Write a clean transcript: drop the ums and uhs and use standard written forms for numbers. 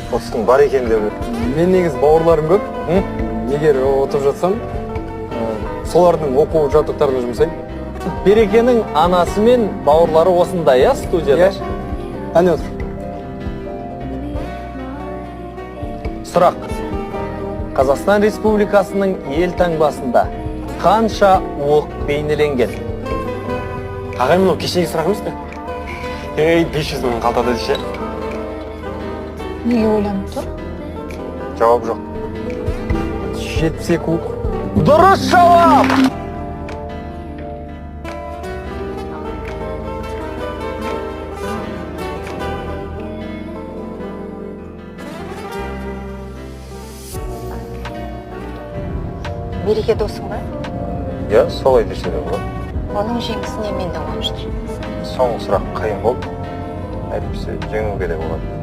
Отустың бар екен деп. Мен негізі бауырларым көп. Егер отырып жатсам, солардың оқу жаттықтарына жұмсаймын. Берекенің анасы мен бауырлары осында, я, студияда? Әне отыр. Сұрақ. Қазақстан Республикасының елтаңбасында қанша оқ бейнеленген? Ағай, мынау кешегі сұрақ емес пе? 500 мың қалтада десе. Неге ойланып тұр? Жауап жоқ. 72 оқ. Дұрыс жауап! Береке досың ба? Я, солай десе де болады. Оның жеңісіне мен де қуаныштымын. Соңғы сұрақ қиын болды. Әйтпесе жеңуге де болады.